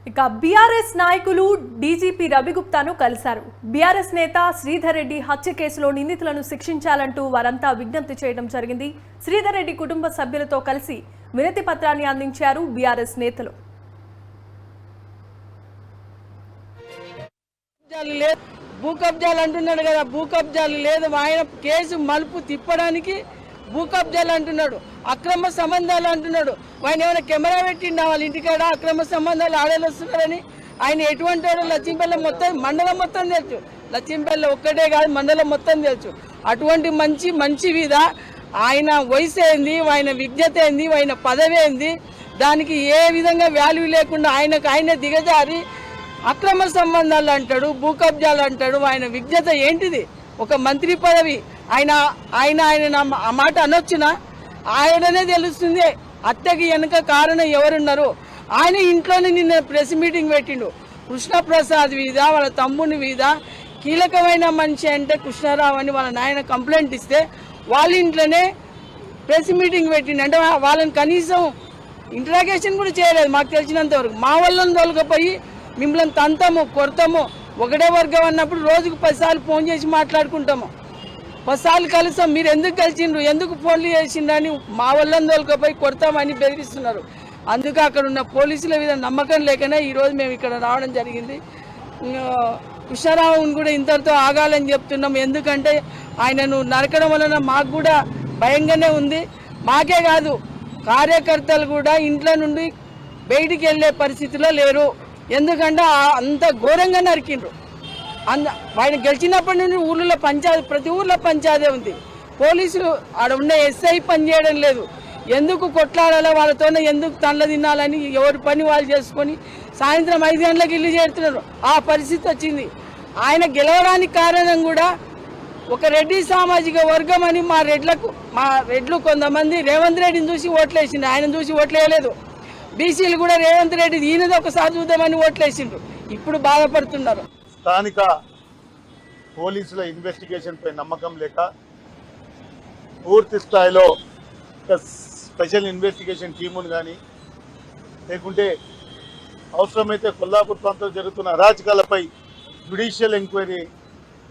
ఇక బీఆర్ఎస్ నాయకులు డీజీపీ రవిగుప్తాను కలిశారు. బీఆర్ఎస్ నేత శ్రీధర్ రెడ్డి హత్య కేసులో నిందితులను శిక్షించాలంటూ వారంతా విజ్ఞప్తి చేయడం జరిగింది. శ్రీధర్ రెడ్డి కుటుంబ సభ్యులతో కలిసి వినతి పత్రాన్ని అందించారు బీఆర్ఎస్ నేతలు. భూ కబ్జాలు అంటున్నాడు కదా, భూ కబ్జాలు లేదు. ఆయన కేసు మలుపు తిప్పడానికి భూ కబ్జాలు అంటున్నాడు, అక్రమ సంబంధాలు అంటున్నాడు. ఆయన ఏమైనా కెమెరా పెట్టిండా వాళ్ళ ఇంటికాడ అక్రమ సంబంధాలు ఆడేస్తున్నారని? ఆయన ఎటువంటి వాడు? లక్ష్మీపల్లి మొత్తం మండలం మొత్తం తెలుసు, లక్ష్మీపల్లి ఒక్కటే కాదు మండలం మొత్తం తెలుసు. అటువంటి మంచి మీద ఆయన వయసు ఏంది, ఆయన విజ్ఞత ఏంది, ఆయన పదవి ఏంది, దానికి ఏ విధంగా వాల్యూ లేకుండా ఆయన దిగజారి అక్రమ సంబంధాలు అంటాడు, భూ కబ్జాలు అంటాడు. ఆయన విజ్ఞత ఏంటిది? ఒక మంత్రి పదవి. ఆయన ఆ మాట అనొచ్చునా? ఆయననే తెలుస్తుంది హత్యకి వెనుక కారణం ఎవరున్నారు. ఆయన ఇంట్లోనే నిన్న ప్రెస్ మీటింగ్ పెట్టిండు. కృష్ణప్రసాద్ మీద, వాళ్ళ తమ్ముని మీద కీలకమైన మనిషి అంటే కృష్ణారావు అని వాళ్ళ నాయన కంప్లైంట్ ఇస్తే వాళ్ళ ఇంట్లోనే ప్రెస్ మీటింగ్ పెట్టిండు. అంటే వాళ్ళని కనీసం ఇంట్రాగేషన్ కూడా చేయలేదు మాకు తెలిసినంత వరకు. మా వాళ్ళని తోలుకపోయి మిమ్మల్ని తంతాము, కొడతాము, ఒకటే వర్గం అన్నప్పుడు రోజుకు 10 సార్లు ఫోన్ చేసి మాట్లాడుకుంటాము. 10 సార్లు కలుస్తాం. మీరు ఎందుకు కలిసిండ్రు, ఎందుకు ఫోన్లు చేసిండ్రు అని మా వాళ్ళని తోలుకపోయి కొడతామని బెదిరిస్తున్నారు. అందుకే అక్కడ ఉన్న పోలీసుల మీద నమ్మకం లేకనే ఈరోజు మేము ఇక్కడ రావడం జరిగింది. కృష్ణారావుని కూడా ఇంతటితో ఆగాలని చెప్తున్నాం. ఎందుకంటే ఆయనను నరకడం వలన మాకు కూడా భయంగానే ఉంది. మాకే కాదు, కార్యకర్తలు కూడా ఇంట్లో నుండి బయటికి వెళ్ళే పరిస్థితిలో లేరు. ఎందుకంటే అంత ఘోరంగా నరికిండ్రు. ఆయన గెలిచినప్పటి నుండి ఊళ్ళో పంచాయతీ, ప్రతి ఊర్లో పంచాయతీ ఉంది. పోలీసులు ఆడ ఉన్న ఎస్ఐ పని చేయడం లేదు. ఎందుకు కొట్లాడాలో, వాళ్ళతోనే ఎందుకు తండ్ల తినాలని ఎవరి పని వాళ్ళు చేసుకొని సాయంత్రం 5 గంటలకు ఇల్లు చేరుతున్నారు. ఆ పరిస్థితి వచ్చింది. ఆయన గెలవడానికి కారణం కూడా ఒక రెడ్డి సామాజిక వర్గం అని మా రెడ్లు కొంతమంది రేవంత్ రెడ్డిని చూసి ఓట్లేసిండు, ఆయన చూసి ఓట్లేయలేదు. బీసీలు కూడా రేవంత్ రెడ్డి ఈయనది ఒకసారి చూద్దామని ఓట్లేసిండ్రు. ఇప్పుడు బాధపడుతున్నారు. స్థానిక పోలీసుల ఇన్వెస్టిగేషన్ పై నమ్మకం లేక పూర్తి స్థాయిలో స్పెషల్ ఇన్వెస్టిగేషన్ టీమును కానీ లేకుంటే అవసరమైతే కొల్లాపూర్ ప్రాంతంలో జరుగుతున్న అరాచకాలపై జ్యుడిషియల్ ఎంక్వైరీ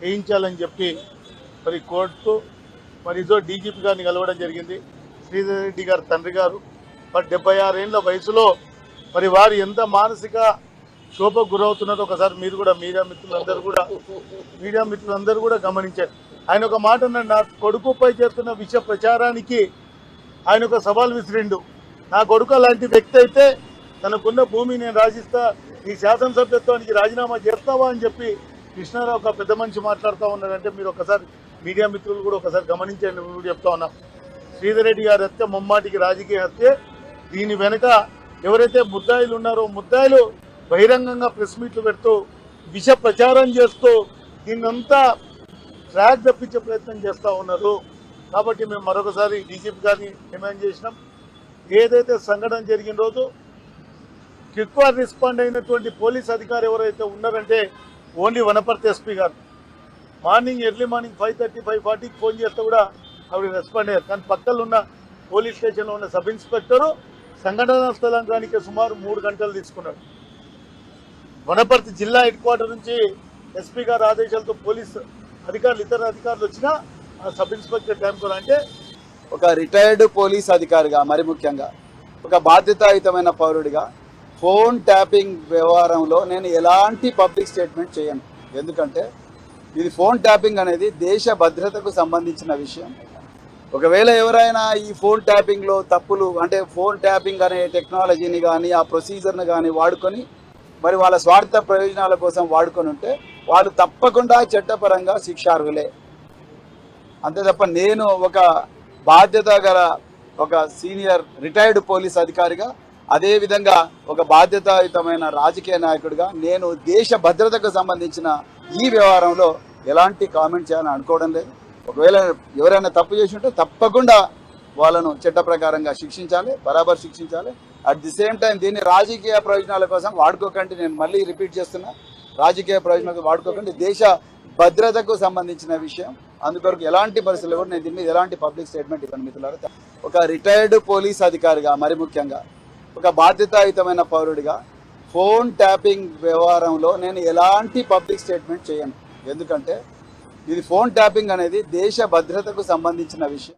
వేయించాలని చెప్పి మరి కోర్టు ఇదో డీజీపీ గారిని కలవడం జరిగింది. శ్రీధర్ రెడ్డి గారు తండ్రి గారు 76 ఏళ్ల వయసులో మరి వారు ఎంత మానసిక శోభకు గురవుతున్నారో ఒకసారి మీరు కూడా మీడియా మిత్రులందరూ కూడా గమనించారు. ఆయన ఒక మాట అన్నాడు, నా కొడుకుపై చేస్తున్న విష ప్రచారానికి ఆయన ఒక సవాల్ విసిరిండు. నా కొడుకు అలాంటి వ్యక్తి అయితే తనకున్న భూమి నేను రాజిస్తా, ఈ శాసనసభ్యత్వానికి రాజీనామా చేస్తావా అని చెప్పి కృష్ణారావు ఒక పెద్ద మనిషి మాట్లాడుతూ ఉన్నాడంటే మీరు ఒకసారి మీడియా మిత్రులు కూడా ఒకసారి గమనించండి. చెప్తా ఉన్నా, శ్రీధర్ రెడ్డి గారి హత్య ముమ్మాటికి రాజకీయ హత్య. దీని వెనుక ఎవరైతే ముద్దాయిలు ఉన్నారో ముద్దాయిలు బహిరంగంగా ప్రెస్ మీట్లు పెడుతూ విష ప్రచారం చేస్తూ దీన్నంతా ట్రాక్ తప్పించే ప్రయత్నం చేస్తూ ఉన్నారు. కాబట్టి మేము మరొకసారి డీజీపీ గారిని డిమాండ్ చేసినాం. ఏదైతే సంఘటన జరిగిన రోజు ఎక్కువ రెస్పాండ్ అయినటువంటి పోలీస్ అధికారి ఎవరైతే ఉన్నారంటే ఓన్లీ వనపర్తి ఎస్పీ గారు. ఎర్లీ మార్నింగ్ 5:30, 5:40కి ఫోన్ చేస్తే కూడా ఆవిడ రెస్పాండ్ అయ్యారు. కానీ పక్కన ఉన్న పోలీస్ స్టేషన్లో ఉన్న సబ్ ఇన్స్పెక్టరు సంఘటనా స్థలానికి సుమారు 3 గంటలు తీసుకున్నాడు. వనపర్తి జిల్లా హెడ్ క్వార్టర్ నుంచి ఎస్పీ గారి ఆదేశాలతో పోలీస్ అధికారులు, ఇతర అధికారులు వచ్చినా ఆ సబ్ ఇన్స్పెక్టర్ టైం కూడా అంటే ఒక రిటైర్డ్ పోలీస్ అధికారిగా, మరి ముఖ్యంగా ఒక బాధ్యతాయుతమైన పౌరుడిగా ఫోన్ ట్యాపింగ్ వ్యవహారంలో నేను ఎలాంటి పబ్లిక్ స్టేట్మెంట్ చేయను. ఎందుకంటే ఇది ఫోన్ ట్యాపింగ్ అనేది దేశ భద్రతకు సంబంధించిన విషయం. ఒకవేళ ఎవరైనా ఈ ఫోన్ ట్యాపింగ్లో తప్పులు, అంటే ఫోన్ ట్యాపింగ్ అనే టెక్నాలజీని కానీ ఆ ప్రొసీజర్ని కానీ వాడుకొని మరి వాళ్ళ స్వార్థ ప్రయోజనాల కోసం వాడుకొని ఉంటే వాళ్ళు తప్పకుండా చట్టపరంగా శిక్షార్హులే. అంతే తప్ప నేను ఒక బాధ్యత గల ఒక సీనియర్ రిటైర్డ్ పోలీస్ అధికారిగా, అదేవిధంగా ఒక బాధ్యతాయుతమైన రాజకీయ నాయకుడిగా నేను దేశ భద్రతకు సంబంధించిన ఈ వ్యవహారంలో ఎలాంటి కామెంట్ చేయాలని అనుకోవడం లేదు. ఒకవేళ ఎవరైనా తప్పు చేసి ఉంటే తప్పకుండా వాళ్ళను చట్ట ప్రకారంగా శిక్షించాలి, బరాబర్ శిక్షించాలి. అట్ ది సేమ్ టైం దీన్ని రాజకీయ ప్రయోజనాల కోసం వాడుకోకండి. నేను మళ్ళీ రిపీట్ చేస్తున్నా, రాజకీయ ప్రయోజనాలకు వాడుకోకండి. దేశ భద్రతకు సంబంధించిన విషయం. అందుకొరకు ఎలాంటి పరిస్థితుల్లో కూడా నేను దీని మీద ఎలాంటి పబ్లిక్ స్టేట్మెంట్ ఇవ్వను మిత్రులారా. ఒక రిటైర్డ్ పోలీస్ అధికారిగా, మరి ముఖ్యంగా ఒక బాధ్యతాయుతమైన పౌరుడిగా ఫోన్ ట్యాపింగ్ వ్యవహారంలో నేను ఎలాంటి పబ్లిక్ స్టేట్మెంట్ చేయను. ఎందుకంటే ఇది ఫోన్ ట్యాపింగ్ అనేది దేశ భద్రతకు సంబంధించిన విషయం.